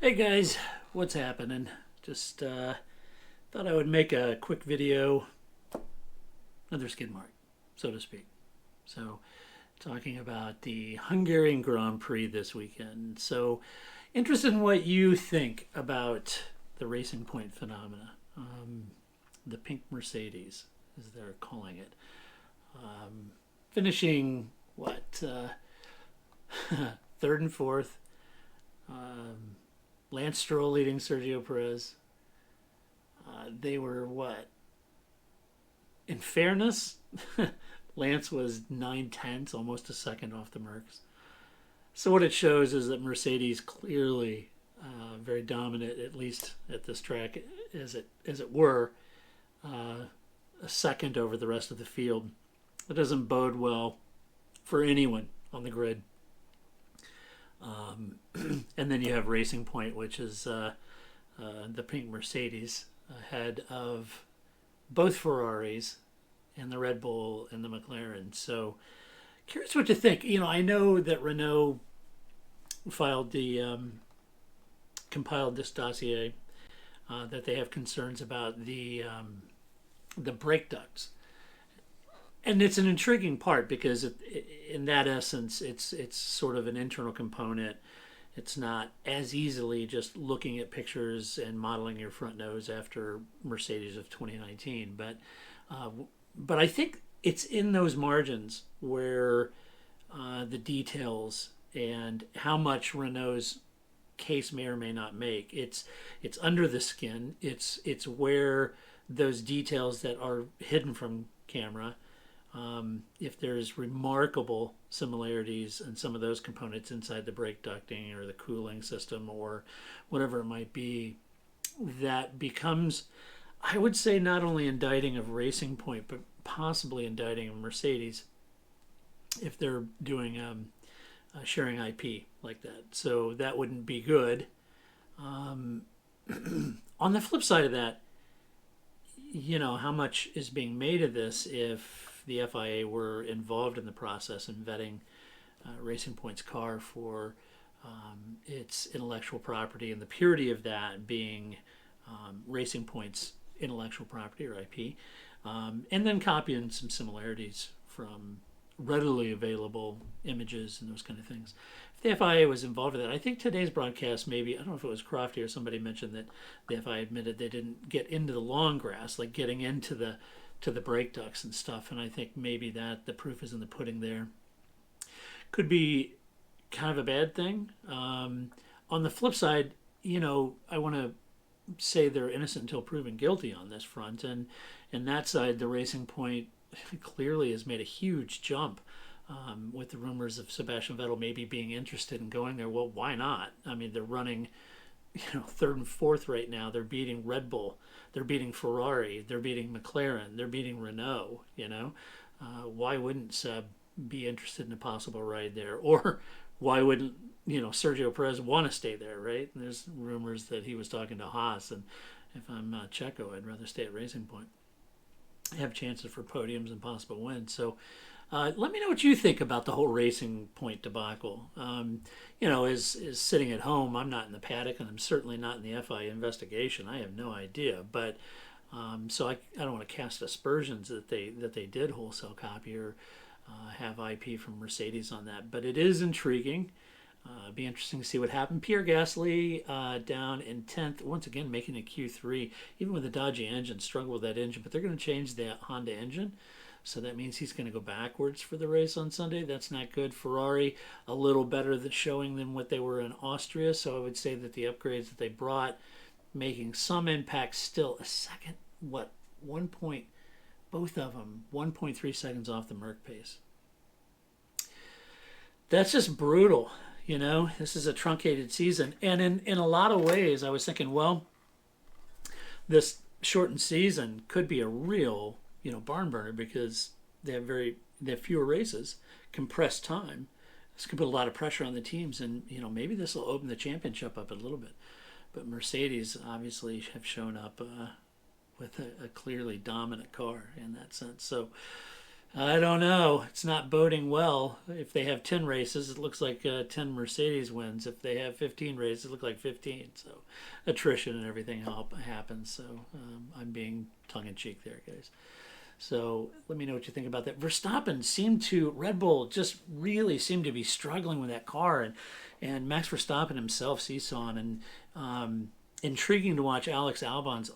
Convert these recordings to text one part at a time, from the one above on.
Hey guys, what's happening? Just thought I would make a quick video, another skid mark, so to speak. So, talking about the Hungarian Grand Prix this weekend. So, interested in what you think about the Racing Point phenomena, the pink Mercedes, as they're calling it. Finishing, what, third and fourth. Um, Lance Stroll leading Sergio Perez. They were what? In fairness, Lance was 9 tenths, almost a second off the Mercs. So what it shows is that Mercedes clearly very dominant, at least at this track, as it were, uh, a second over the rest of the field. It doesn't bode well for anyone on the grid. Um, and then you have Racing Point, which is the pink Mercedes ahead of both Ferraris and the Red Bull and the McLaren. So curious what you think. I know that Renault filed the compiled this dossier that they have concerns about the brake ducts, and it's an intriguing part because in that essence, it's sort of an internal component. It's not as easily just looking at pictures and modeling your front nose after Mercedes of 2019, uh, but I think it's in those margins where the details and how much Renault's case may or may not make. It's under the skin. It's where those details that are hidden from camera, if there's remarkable similarities in some of those components inside the brake ducting or the cooling system or whatever it might be, that becomes, I would say, not only indicting of Racing Point, but possibly indicting of Mercedes if they're doing sharing IP like that. So that wouldn't be good. Um, on the flip side of that, how much is being made of this if the FIA were involved in the process in vetting Racing Point's car for its intellectual property and the purity of that being Racing Point's intellectual property or IP, and then copying some similarities from readily available images and those kind of things. If the FIA was involved in that, I think today's broadcast, maybe, I don't know if it was Crofty or somebody mentioned that the FIA admitted they didn't get into the long grass, like getting into the brake ducts and stuff. And I think maybe that the proof is in the pudding there. Could be kind of a bad thing. On the flip side, I want to say they're innocent until proven guilty on this front. And that side, the Racing Point clearly has made a huge jump with the rumors of Sebastian Vettel maybe being interested in going there. Well, why not? I mean, they're running, third and fourth right now. They're beating Red Bull. They're beating Ferrari. They're beating McLaren. They're beating Renault. Why wouldn't Seb be interested in a possible ride there? Or why wouldn't Sergio Perez want to stay there? Right? And there's rumors that he was talking to Haas, and if I'm Checo, I'd rather stay at Racing Point. Have chances for podiums and possible wins. So let me know what you think about the whole Racing Point debacle. As sitting at home, I'm not in the paddock, and I'm certainly not in the FIA investigation. I have no idea, but so I don't want to cast aspersions that they did wholesale copy or have IP from Mercedes on that. But it is intriguing. Be interesting to see what happened. Pierre Gasly down in 10th, once again making a Q3, even with a dodgy engine, struggled with that engine, but they're going to change the Honda engine. So that means he's going to go backwards for the race on Sunday. That's not good. Ferrari, a little better than showing than what they were in Austria. So I would say that the upgrades that they brought, making some impact still. A second, what, 1 point, both of them, 1.3 seconds off the Merc pace. That's just brutal. This is a truncated season. And in a lot of ways, I was thinking, well, this shortened season could be a real, barn burner because they have fewer races, compressed time. This could put a lot of pressure on the teams, and maybe this will open the championship up a little bit. But Mercedes obviously have shown up with a clearly dominant car in that sense. So I don't know. It's not boding well. If they have 10 races, it looks like 10 Mercedes wins. If they have 15 races, it looks like 15. So attrition and everything happens. So I'm being tongue in cheek there, guys. So let me know what you think about that. Verstappen seemed to, Red Bull just really seemed to be struggling with that car. And Max Verstappen himself, seesawing. And intriguing to watch Alex Albon's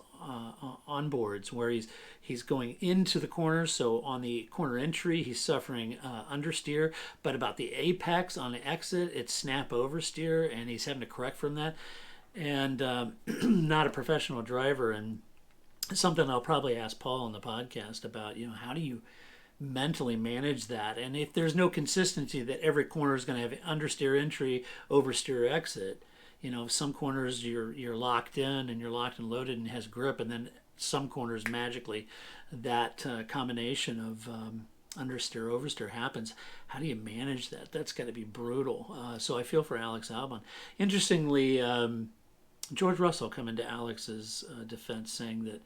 onboards where he's going into the corners. So on the corner entry, he's suffering understeer, but about the apex on the exit, it's snap oversteer, and he's having to correct from that. And not a professional driver, and something I'll probably ask Paul on the podcast about. How do you mentally manage that? And if there's no consistency that every corner is going to have understeer entry, oversteer exit. Some corners you're locked in and you're locked and loaded and has grip, and then some corners magically that combination of understeer oversteer happens. How do you manage that? That's got to be brutal. So I feel for Alex Albon. Interestingly, George Russell coming to Alex's defense, saying that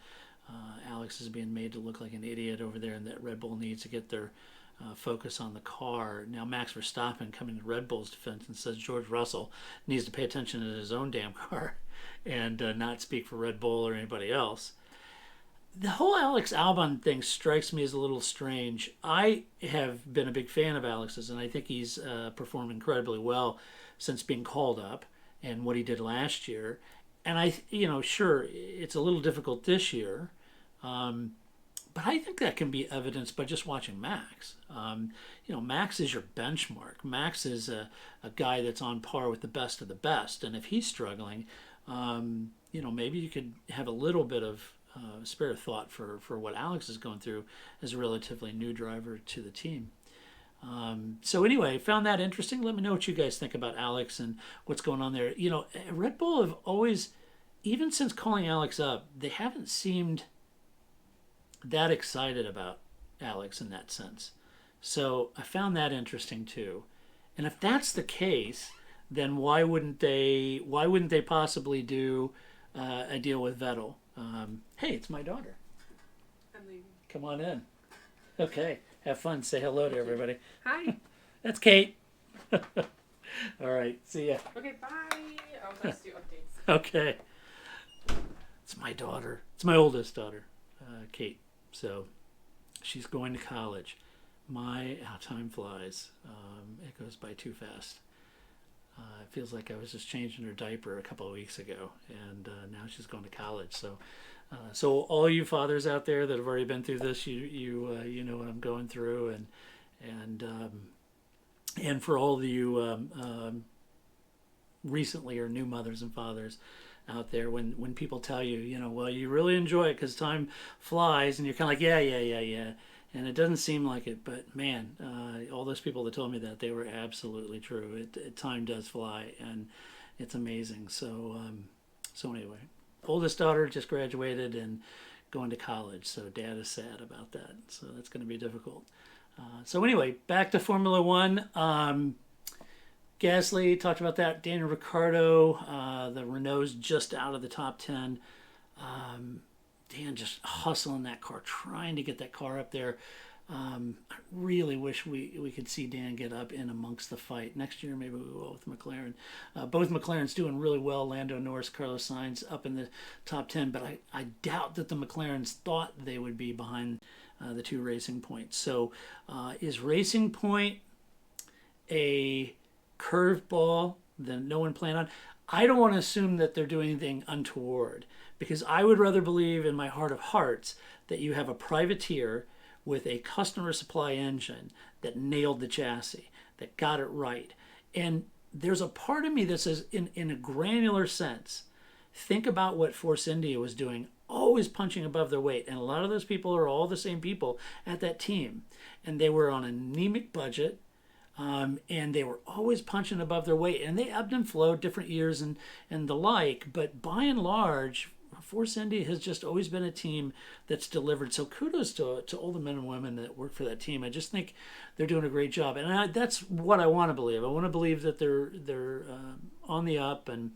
Alex is being made to look like an idiot over there, and that Red Bull needs to get their focus on the car. Now Max Verstappen coming to Red Bull's defense and says George Russell needs to pay attention to his own damn car and not speak for Red Bull or anybody else. The whole Alex Albon thing strikes me as a little strange. I have been a big fan of Alex's, and I think he's performed incredibly well since being called up and what he did last year. And sure, it's a little difficult this year. But I think that can be evidenced by just watching Max. Max is your benchmark. Max is a guy that's on par with the best of the best. And if he's struggling, maybe you could have a little bit of spare thought for what Alex is going through as a relatively new driver to the team. So anyway, found that interesting. Let me know what you guys think about Alex and what's going on there. Red Bull have always, even since calling Alex up, they haven't seemed that excited about Alex in that sense. So I found that interesting too. And if that's the case, then why wouldn't they possibly do a deal with Vettel? Hey, it's my daughter. I'm leaving. Come on in. Okay, have fun. Say hello to everybody. Hi. That's Kate. All right, see ya. Okay, bye. I'll just do updates. Okay. It's my daughter. It's my oldest daughter, Kate. So she's going to college. How time flies. It goes by too fast. It feels like I was just changing her diaper a couple of weeks ago, and now she's going to college. So all you fathers out there that have already been through this, you know what I'm going through, and for all of you recently or new mothers and fathers out there, when people tell you, well, you really enjoy it because time flies, and you're kind of like, yeah, and it doesn't seem like it, but man, all those people that told me that, they were absolutely true. Time does fly, and it's amazing. So anyway, oldest daughter just graduated and going to college, so Dad is sad about that. So that's going to be difficult. So anyway, back to Formula One. Gasly, talked about that. Daniel Ricciardo, the Renault's just out of the top 10. Dan just hustling that car, trying to get that car up there. I really wish we could see Dan get up in amongst the fight. Next year, maybe we will with McLaren. Both McLarens doing really well. Lando Norris, Carlos Sainz up in the top 10, but I doubt that the McLarens thought they would be behind the two Racing Points. So is Racing Point a curveball that no one planned on? I don't want to assume that they're doing anything untoward, because I would rather believe in my heart of hearts that you have a privateer with a customer supply engine that nailed the chassis, that got it right. And there's a part of me that says, in a granular sense, think about what Force India was doing, always punching above their weight. And a lot of those people are all the same people at that team. And they were on an anemic budget. And they were always punching above their weight, and they ebbed and flowed different years and the like. But by and large, Force India has just always been a team that's delivered. So kudos to all the men and women that work for that team. I just think they're doing a great job, and that's what I want to believe. I want to believe that they're on the up, and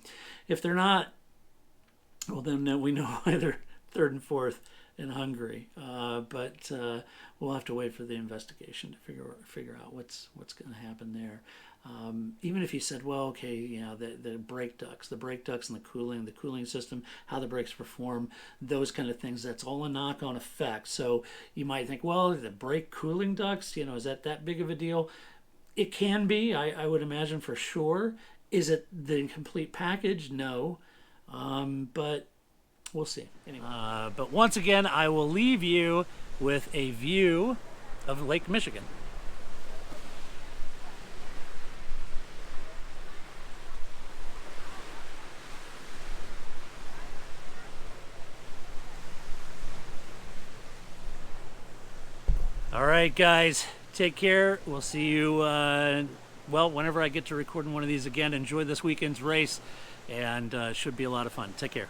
if they're not, well, then we know why they're third and fourth in Hungary. But we'll have to wait for the investigation to figure out what's going to happen there. Even if you said, well, okay, you know, the brake ducts and the cooling system, how the brakes perform, those kind of things, that's all a knock-on effect. So you might think, well, the brake cooling ducts, you know, is that big of a deal? It can be, I would imagine, for sure. Is it the complete package? No. But we'll see. Anyway. But once again, I will leave you with a view of Lake Michigan. All right, guys, take care. We'll see you, well, whenever I get to recording one of these again. Enjoy this weekend's race, and should be a lot of fun. Take care.